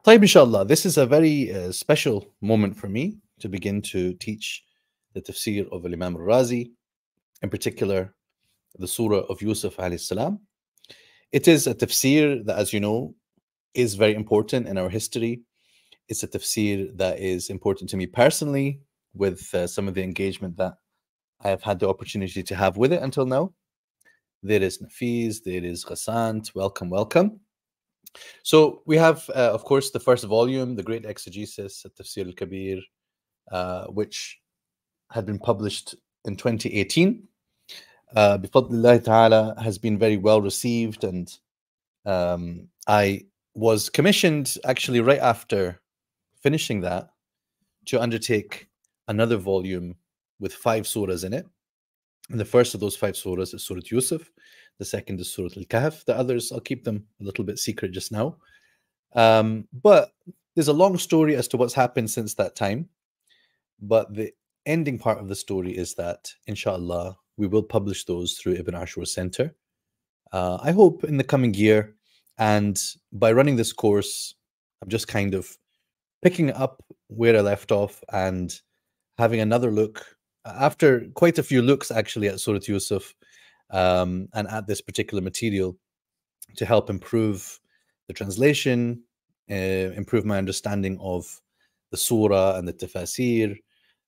طيب, inshallah, this is a very special moment for me to begin to teach the tafsir of Imam Al-Razi, in particular the surah of Yusuf alayhi salam. It is a tafsir that, as you know, is very important in our history. It's a tafsir that is important to me personally, with some of the engagement that I have had the opportunity to have with it until now. There is Nafiz, there is Ghasant. Welcome, welcome. So we have, of course, the first volume, the Great Exegesis, Tafsir al-Kabir, which had been published in 2018. Bifadlillahi ta'ala, has been very well received, and I was commissioned actually right after finishing that to undertake another volume with 5 surahs in it. And the first of those 5 surahs is Surat Yusuf. The second is Surat Al-Kahf. The others, I'll keep them a little bit secret just now. But there's a long story as to what's happened since that time. But the ending part of the story is that, inshallah, we will publish those through Ibn Ashur Center. I hope in the coming year. And by running this course, I'm just kind of picking up where I left off and having another look, after quite a few looks actually, at Surat Yusuf and at this particular material, to help improve the translation, improve my understanding of the surah and the tafsir,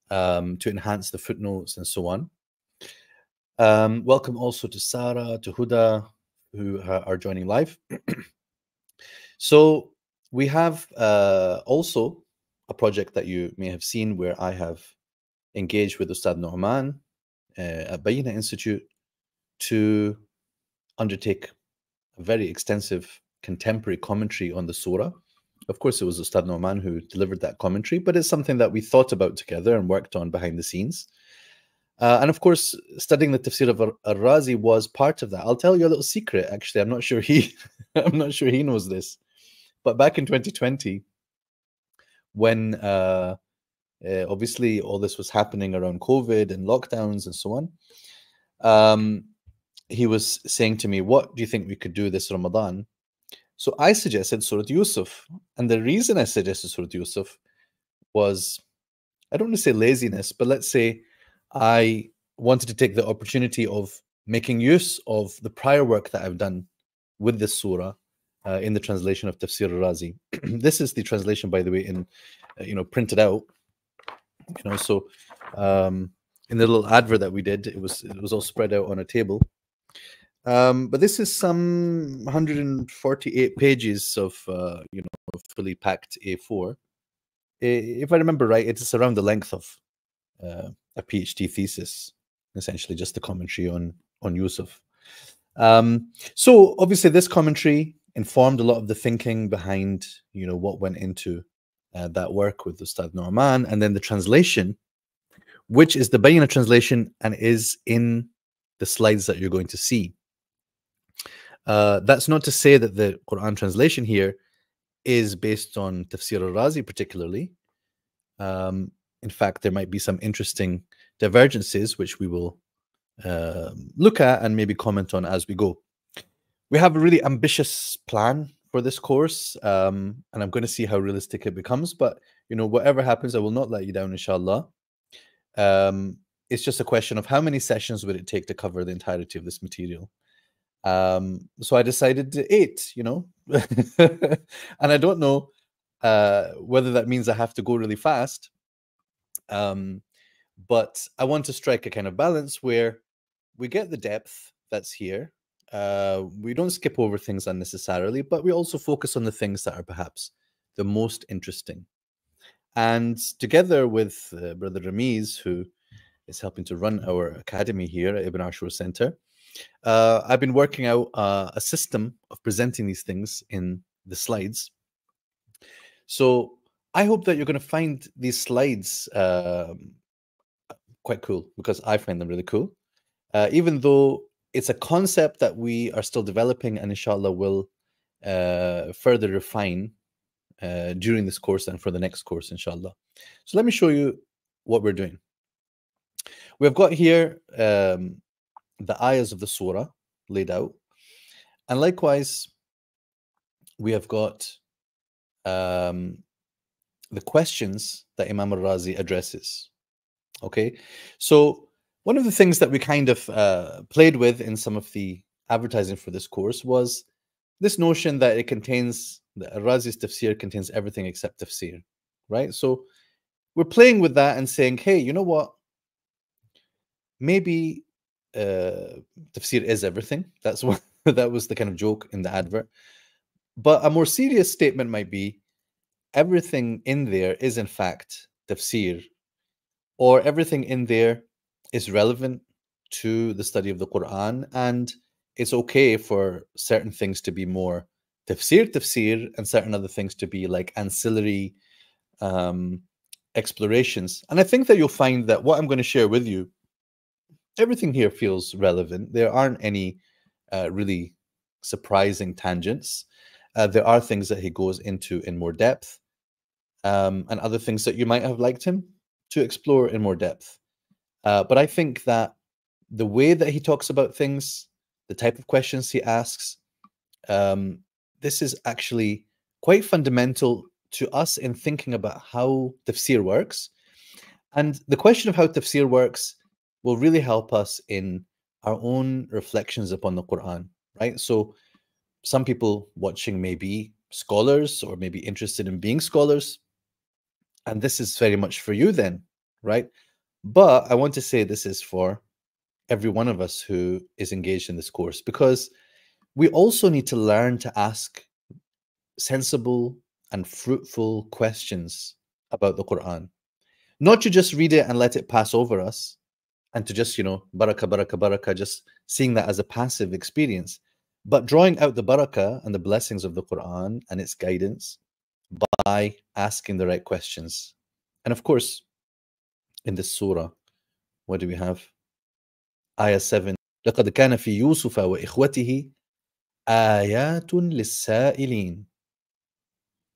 to enhance the footnotes and so on. Welcome also to Sarah, to Huda, who are joining live. So we have also a project that you may have seen where I have engaged with Ustad Nu'man at Bayina Institute to undertake a very extensive contemporary commentary on the surah. Of course, it was Ustad Nu'man who delivered that commentary, but it's something that we thought about together and worked on behind the scenes. And of course, studying the Tafsir of Al-Razi was part of that. I'll tell you a little secret. Actually, I'm not sure he knows this, but back in 2020, when obviously all this was happening around COVID and lockdowns and so on, he was saying to me, "What do you think we could do this Ramadan?" So I suggested Surat Yusuf, and the reason I suggested Surat Yusuf was, I don't want to say laziness, but let's say I wanted to take the opportunity of making use of the prior work that I've done with this surah in the translation of Tafsir Al-Razi. This is the translation, by the way, in printed out. So in the little advert that we did, it was all spread out on a table. But this is some 148 pages of fully packed A4. If I remember right, it's around the length of a PhD thesis, essentially just the commentary on Yusuf. So obviously this commentary informed a lot of the thinking behind what went into that work with Ustad Nu'man, and then the translation, which is the Bayina translation and is in the slides that you're going to see. That's not to say that the Quran translation here is based on Tafsir Al-Razi particularly. In fact, there might be some interesting divergences which we will look at and maybe comment on as we go. We have a really ambitious plan for this course, and I'm going to see how realistic it becomes. But whatever happens, I will not let you down, inshallah. It's just a question of how many sessions would it take to cover the entirety of this material. So I decided 8, and I don't know whether that means I have to go really fast. But I want to strike a kind of balance where we get the depth that's here. We don't skip over things unnecessarily, but we also focus on the things that are perhaps the most interesting. And together with Brother Ramiz, who is helping to run our academy here at Ibn Ashur Center, I've been working out a system of presenting these things in the slides. So I hope that you're going to find these slides quite cool, because I find them really cool. Even though it's a concept that we are still developing and inshallah will further refine during this course and for the next course, inshallah. So let me show you what we're doing. We've got here the ayahs of the surah laid out, and likewise we have got um, the questions that Imam Al-Razi addresses. Okay, so one of the things that we kind of played with in some of the advertising for this course was this notion that it contains, the Al-Razi's tafsir contains everything except tafsir, right? So we're playing with that and saying, hey, you know what? Maybe tafsir is everything. That's what that was the kind of joke in the advert. But a more serious statement might be everything in there is in fact tafsir, or everything in there is relevant to the study of the Quran, and it's okay for certain things to be more tafsir, and certain other things to be like ancillary um, explorations. And I think that you'll find that what I'm going to share with you, everything here feels relevant. There aren't any really surprising tangents. There are things that he goes into in more depth, and other things that you might have liked him to explore in more depth. But I think that the way that he talks about things, the type of questions he asks, this is actually quite fundamental to us in thinking about how tafsir works. And the question of how tafsir works will really help us in our own reflections upon the Quran, right? So some people watching may be scholars or maybe interested in being scholars, and this is very much for you then, right? But I want to say this is for every one of us who is engaged in this course, because we also need to learn to ask sensible and fruitful questions about the Quran. Not to just read it and let it pass over us, and to just, barakah, barakah, barakah, just seeing that as a passive experience, but drawing out the barakah and the blessings of the Quran and its guidance by asking the right questions. And of course, in this surah, what do we have? Ayah 7. لقد كان في يوسف وإخوته آيات للسائلين.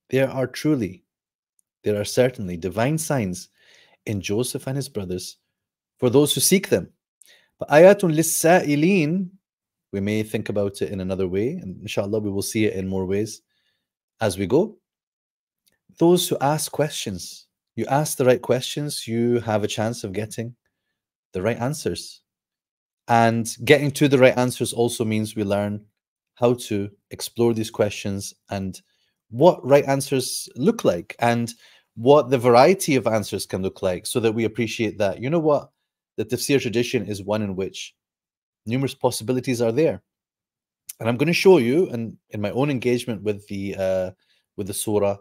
There are certainly divine signs in Joseph and his brothers for those who seek them. But ayatun lis-sa'ilin, we may think about it in another way, and inshallah we will see it in more ways as we go. Those who ask questions, you ask the right questions, you have a chance of getting the right answers. And getting to the right answers also means we learn how to explore these questions and what right answers look like, and what the variety of answers can look like, so that we appreciate that, you know what, the tafsir tradition is one in which numerous possibilities are there. And I'm going to show you, and in my own engagement with the surah,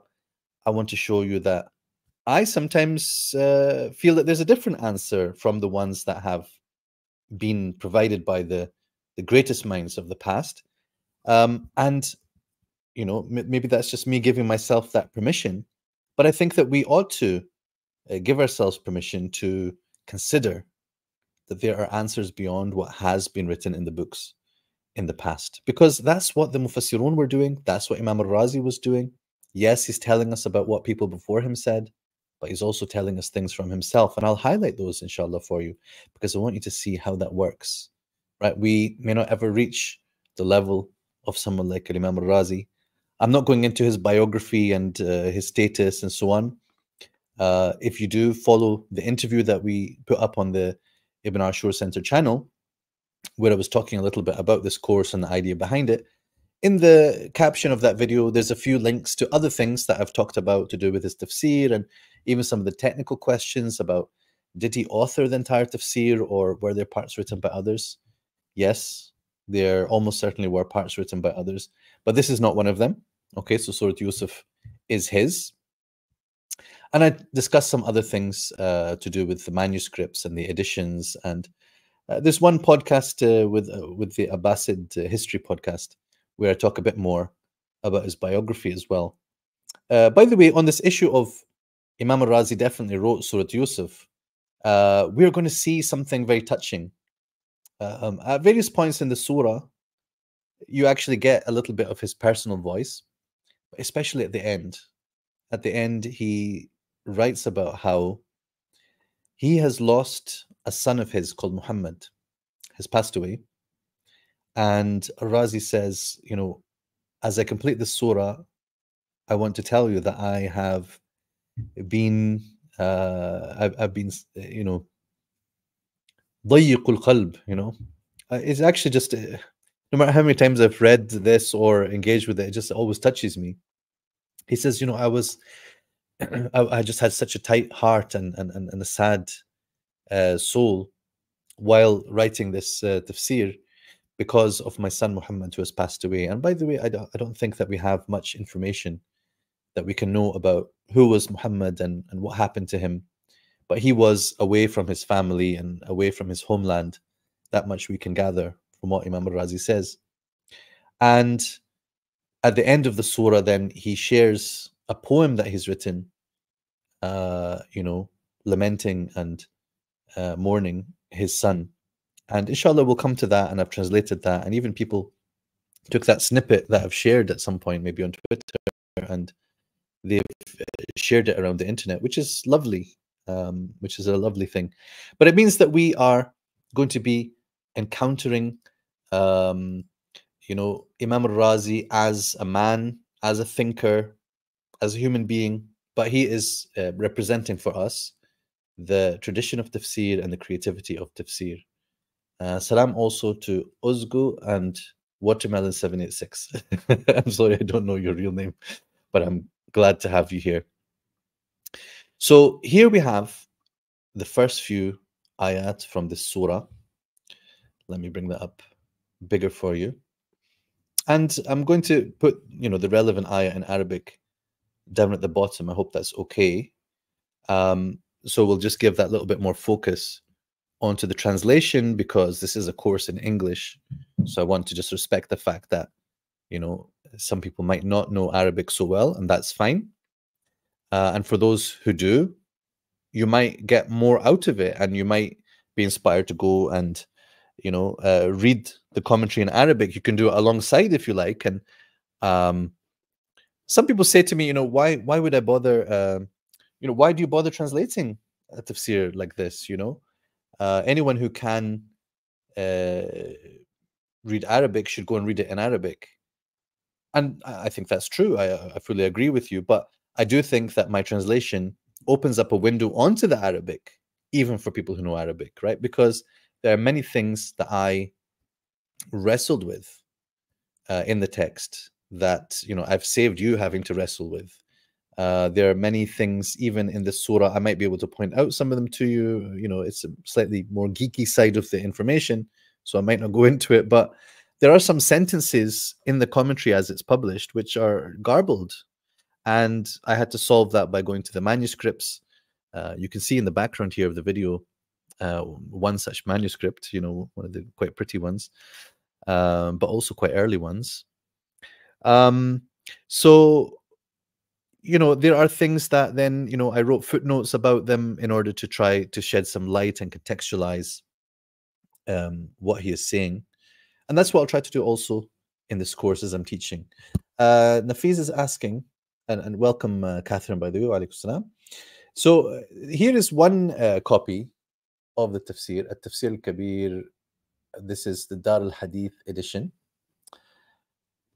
I want to show you that I sometimes feel that there's a different answer from the ones that have been provided by the greatest minds of the past. And maybe that's just me giving myself that permission, but I think that we ought to give ourselves permission to consider that there are answers beyond what has been written in the books in the past, because that's what the Mufassirun were doing. That's what Imam Al-Razi was doing. Yes, he's telling us about what people before him said, but he's also telling us things from himself. And I'll highlight those, inshallah, for you, because I want you to see how that works, right? We may not ever reach the level of someone like Imam Al-Razi. I'm not going into his biography and his status and so on. If you do follow the interview that we put up on the Ibn Ashur Center channel, where I was talking a little bit about this course and the idea behind it, in the caption of that video, there's a few links to other things that I've talked about to do with his tafsir, and even some of the technical questions about, did he author the entire tafsir, or were there parts written by others? Yes, there almost certainly were parts written by others, but this is not one of them. Okay, so Surat Yusuf is his. And I discussed some other things to do with the manuscripts and the editions. And there's one podcast with the Abbasid history podcast where I talk a bit more about his biography as well. By the way, on this issue of Imam Al-Razi definitely wrote Surat Yusuf, we're going to see something very touching. At various points in the surah, you actually get a little bit of his personal voice, especially at the end. At the end, he writes about how he has lost a son of his called Muhammad, has passed away. And Al-Razi says, as I complete the surah, I want to tell you that I have been, I've been, ضيق القلب, It's actually just, no matter how many times I've read this or engaged with it, it just always touches me. He says, I was, I just had such a tight heart and a sad soul while writing this tafsir because of my son Muhammad who has passed away. And by the way, I don't think that we have much information that we can know about who was Muhammad and what happened to him. But he was away from his family and away from his homeland. That much we can gather from what Imam Al-Razi says. And at the end of the surah, then he shares a poem that he's written, lamenting and mourning his son. And inshallah, we'll come to that. And I've translated that. And even people took that snippet that I've shared at some point, maybe on Twitter, and they've shared it around the internet, which is lovely, which is a lovely thing. But it means that we are going to be encountering, Imam Al-Razi as a man, as a thinker, as a human being, but he is representing for us the tradition of tafsir and the creativity of tafsir. Salam also to Ozgu and Watermelon 786. I'm sorry, I don't know your real name, but I'm glad to have you here. So here we have the first few ayat from this surah. Let me bring that up bigger for you. And I'm going to put, the relevant ayat in Arabic down at the bottom. I hope that's okay. So we'll just give that little bit more focus onto the translation because this is a course in English. So I want to just respect the fact that, some people might not know Arabic so well, and that's fine. And for those who do, you might get more out of it and you might be inspired to go and, read the commentary in Arabic. You can do it alongside if you like. And some people say to me, why would I bother, why do you bother translating a tafsir like this, anyone who can read Arabic should go and read it in Arabic. And I think that's true. I fully agree with you. But I do think that my translation opens up a window onto the Arabic, even for people who know Arabic, right? Because there are many things that I wrestled with in the text that, I've saved you having to wrestle with. There are many things, even in the surah, I might be able to point out some of them to you. It's a slightly more geeky side of the information, so I might not go into it. But there are some sentences in the commentary as it's published which are garbled. And I had to solve that by going to the manuscripts. You can see in the background here of the video one such manuscript, one of the quite pretty ones, but also quite early ones. So there are things that then, I wrote footnotes about them in order to try to shed some light and contextualize what he is saying. And that's what I'll try to do also in this course as I'm teaching. Nafiz is asking, and welcome, Catherine, by the way, wa alaikum salam. So here is one copy of the Tafsir, Tafsir al-Kabir. This is the Dar al-Hadith edition.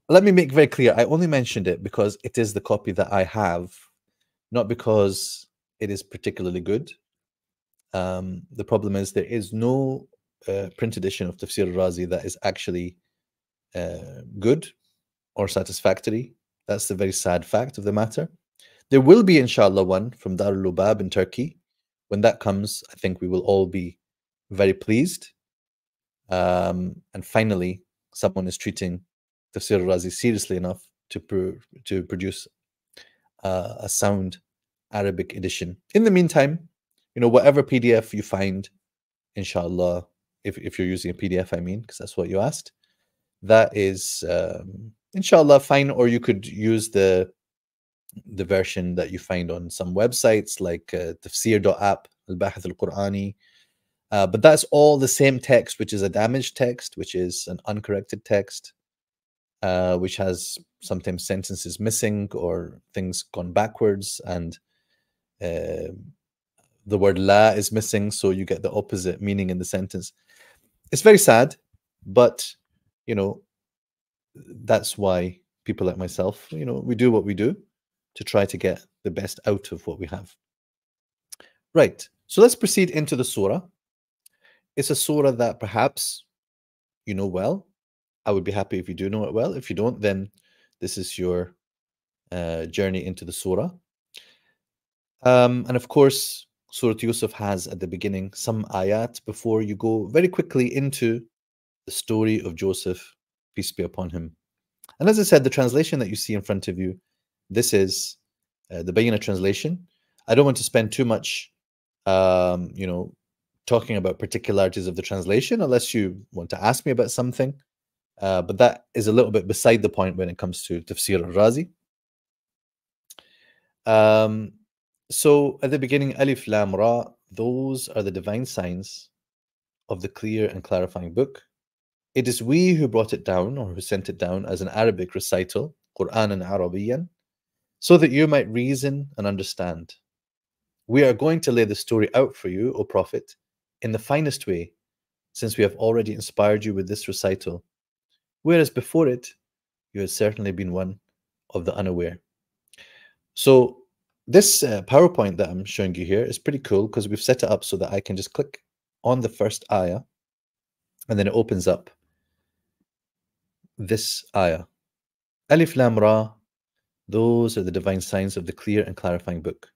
Let me make very clear, I only mentioned it because it is the copy that I have, not because it is particularly good. The problem is there is no print edition of Tafsir al-Razi that is actually good or satisfactory. That's the very sad fact of the matter. There will be, inshallah, one from Darul Lubab in Turkey. When that comes, I think we will all be very pleased. And finally, someone is treating Tafsir al-Razi seriously enough to produce a sound Arabic edition. In the meantime, whatever PDF you find, inshallah, if you're using a PDF, I mean, because that's what you asked, that is, inshallah, fine. Or you could use the version that you find on some websites like tafsir.app, al-Bahith al-Qur'ani. But that's all the same text, which is a damaged text, which is an uncorrected text, which has sometimes sentences missing or things gone backwards, and the word la is missing, so you get the opposite meaning in the sentence. It's very sad, but that's why people like myself, we do what we do. to try to get the best out of what we have. Right, so let's proceed into the surah. It's a surah that perhaps you know well. I would be happy if you do know it well. If you don't, then this is your journey into the surah. And of course, Surat Yusuf has at the beginning some ayat before you go very quickly into the story of Joseph, peace be upon him. And as I said, the translation that you see in front of you, this is the Bayyinah translation. I don't want to spend too much, talking about particularities of the translation unless you want to ask me about something. But that is a little bit beside the point when it comes to Tafsir Al-Razi. So at the beginning, Alif Lam Ra, those are the divine signs of the clear and clarifying book. It is we who brought it down, or who sent it down as an Arabic recital, Quran and Arabiyan, so that you might reason and understand. We are going to lay the story out for you, O Prophet, in the finest way, since we have already inspired you with this recital, whereas before it, you had certainly been one of the unaware. So this PowerPoint that I'm showing you here is pretty cool because we've set it up so that I can just click on the first ayah and then it opens up this ayah. Alif Lam Ra, those are the divine signs of the clear and clarifying book.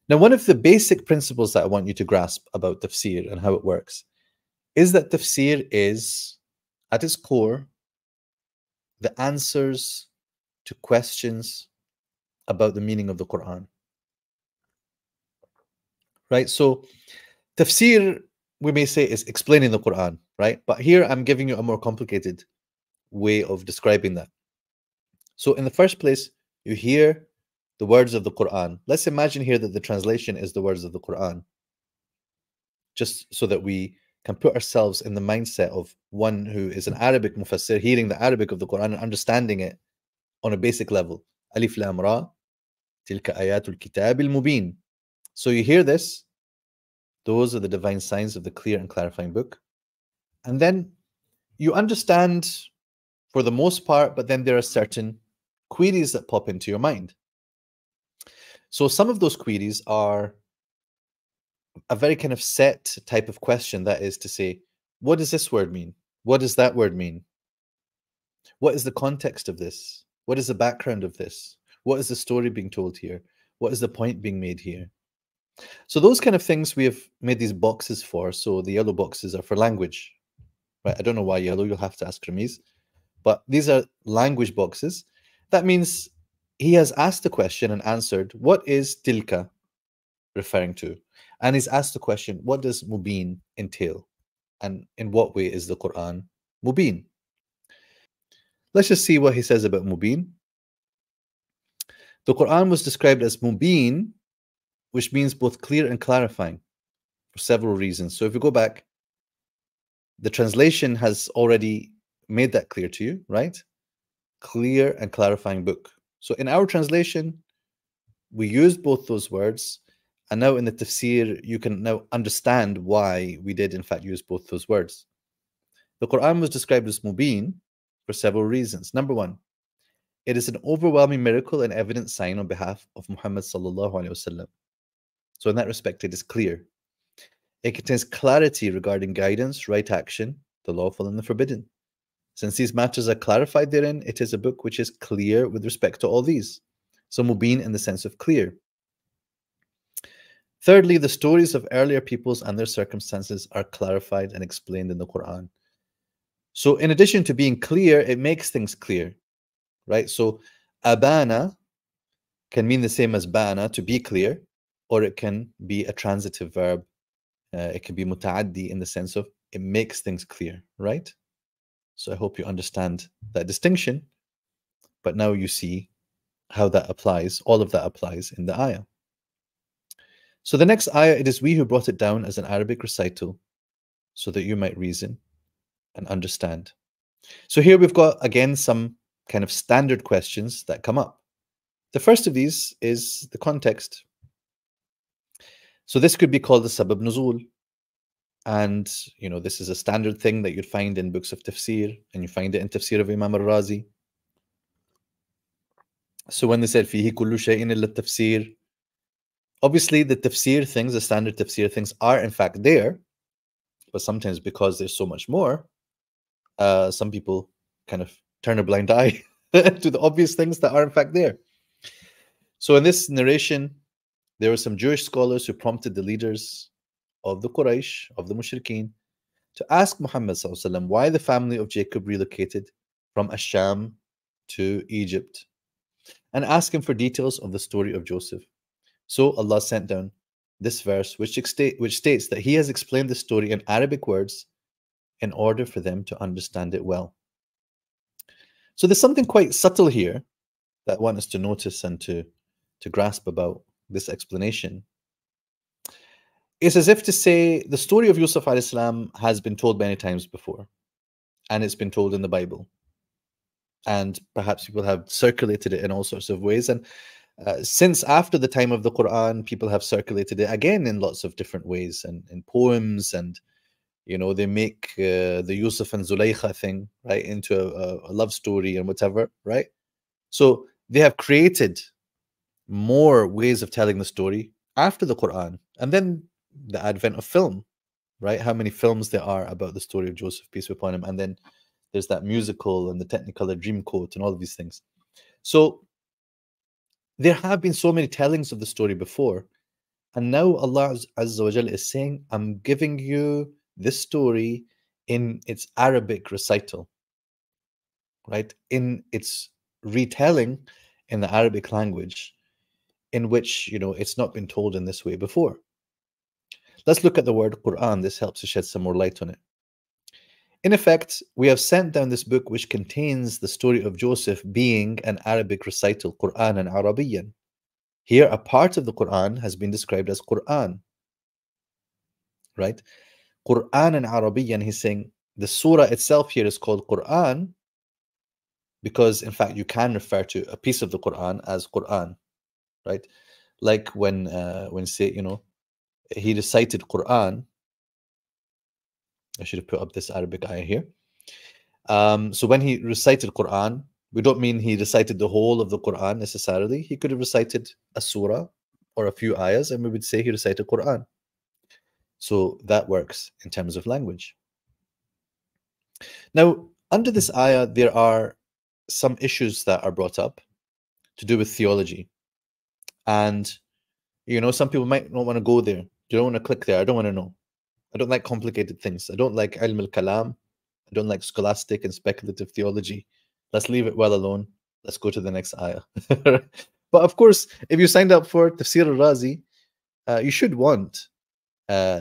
Now, one of the basic principles that I want you to grasp about tafsir and how it works is that tafsir is, at its core, the answers to questions about the meaning of the Quran. Right? So, tafsir, we may say, is explaining the Quran, right? But here I'm giving you a more complicated way of describing that. So, in the first place, you hear the words of the Quran. Let's imagine here that the translation is the words of the Quran, just so that we can put ourselves in the mindset of one who is an Arabic mufassir, hearing the Arabic of the Quran and understanding it on a basic level. Alif Lam Ra, tilka ayatul kitab al-mubin. So you hear this, those are the divine signs of the clear and clarifying book. And then you understand for the most part, but then there are certain queries that pop into your mind. So some of those queries are a very kind of set type of question, that is to say, what does this word mean? What does that word mean? What is the context of this? What is the background of this? What is the story being told here? What is the point being made here? So those kind of things we have made these boxes for. So the yellow boxes are for language, right? I don't know why yellow, you'll have to ask Ramiz. But these are language boxes. That means he has asked the question and answered, what is tilka referring to? And he's asked the question, what does mubin entail? And in what way is the Quran mubin? Let's just see what he says about mubin. The Quran was described as mubin, which means both clear and clarifying for several reasons. So if we go back, the translation has already made that clear to you, right? Clear and clarifying book. So in our translation, we used both those words. And now in the tafsir, you can now understand why we did in fact use both those words. The Quran was described as mubin for several reasons. Number one, it is an overwhelming miracle and evident sign on behalf of Muhammad sallallahu alaihi wasallam. So in that respect, it is clear. It contains clarity regarding guidance, right action, the lawful and the forbidden. Since these matters are clarified therein, it is a book which is clear with respect to all these. So mubin in the sense of clear. Thirdly, the stories of earlier peoples and their circumstances are clarified and explained in the Quran. So in addition to being clear, it makes things clear, right? So abana can mean the same as bana, to be clear, or it can be a transitive verb. It can be muta'addi in the sense of it makes things clear, right? So I hope you understand that distinction. But now you see how that applies, all of that applies in the ayah. So the next ayah, it is we who brought it down as an Arabic recital so that you might reason and understand. So here we've got, again, some kind of standard questions that come up. The first of these is the context. So this could be called the sabab nuzul. And, you know, this is a standard thing that you'd find in books of tafsir, and you find it in Tafsir of Imam Al-Razi. So when they said فيه كل شيء إلا التفسير, obviously the tafsir things, the standard tafsir things are in fact there, but sometimes because there's so much more, some people kind of turn a blind eye to the obvious things that are in fact there. So in this narration, there were some Jewish scholars who prompted the leaders of the Quraysh, of the Mushrikeen, to ask Muhammad ﷺ why the family of Jacob relocated from Asham to Egypt, and ask him for details of the story of Joseph. So Allah sent down this verse, which states that He has explained the story in Arabic words in order for them to understand it well. So there's something quite subtle here that I want us to notice and to grasp about this explanation. It's as if to say the story of Yusuf alayhi salam has been told many times before, and it's been told in the Bible. And perhaps people have circulated it in all sorts of ways. And since after the time of the Quran, people have circulated it again in lots of different ways, and in poems, and they make the Yusuf and Zulaykha thing, right, into a love story and whatever, right? So they have created more ways of telling the story after the Quran, and then the advent of film, right? How many films there are about the story of Joseph, peace be upon him, and then there's that musical and the Technicolor Dreamcoat and all of these things. So there have been so many tellings of the story before, and now Allah Azza wa Jal is saying, I'm giving you this story in its Arabic recital, right? In its retelling in the Arabic language, in which, it's not been told in this way before. Let's look at the word Quran. This helps to shed some more light on it. In effect, we have sent down this book which contains the story of Joseph being an Arabic recital, Quran and Arabiyan. Here, a part of the Quran has been described as Quran, right? Quran and Arabiyan, he's saying the surah itself here is called Quran because, in fact, you can refer to a piece of the Quran as Quran, right? Like when say, he recited Quran. I should have put up this Arabic ayah here. So when he recited Quran, we don't mean he recited the whole of the Quran necessarily. He could have recited a surah or a few ayahs, and we would say he recited Quran. So that works in terms of language. Now, under this ayah, there are some issues that are brought up to do with theology. And, some people might not want to go there. You don't want to click there. I don't want to know. I don't like complicated things. I don't like ilm al-kalam. I don't like scholastic and speculative theology. Let's leave it well alone. Let's go to the next ayah. But of course, if you signed up for Tafsir Al-Razi, you should want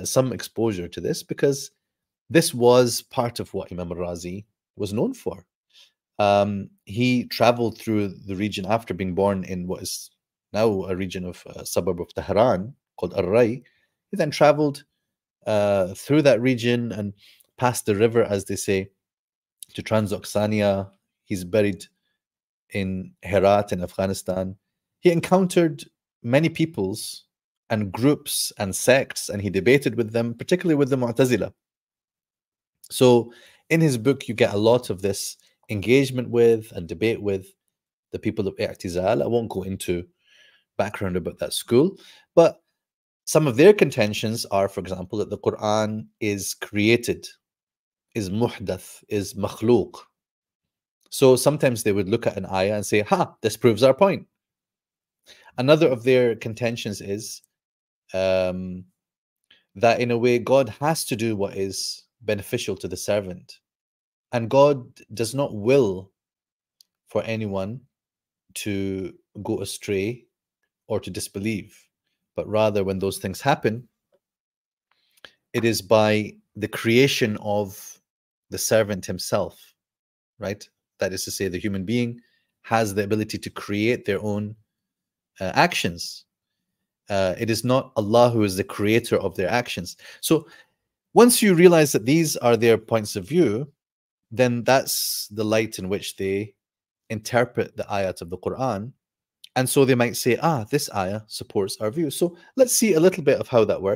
some exposure to this, because this was part of what Imam Al-Razi was known for. He traveled through the region after being born in what is now a region of a suburb of Tehran called Al-Rai. He then traveled through that region and past the river, as they say, to Transoxania. He's buried in Herat in Afghanistan. He encountered many peoples and groups and sects, and he debated with them, particularly with the Mu'tazila. So in his book, you get a lot of this engagement with and debate with the people of I'tizal. I won't go into background about that school, but some of their contentions are, for example, that the Quran is created, is muhdath, is makhluq. So sometimes they would look at an ayah and say, this proves our point. Another of their contentions is that in a way God has to do what is beneficial to the servant. And God does not will for anyone to go astray or to disbelieve. But rather, when those things happen, it is by the creation of the servant himself, right? That is to say, the human being has the ability to create their own actions. It is not Allah who is the creator of their actions. So once you realize that these are their points of view, then that's the light in which they interpret the ayat of the Quran. And so they might say, this ayah supports our view. So let's see a little bit of how that works.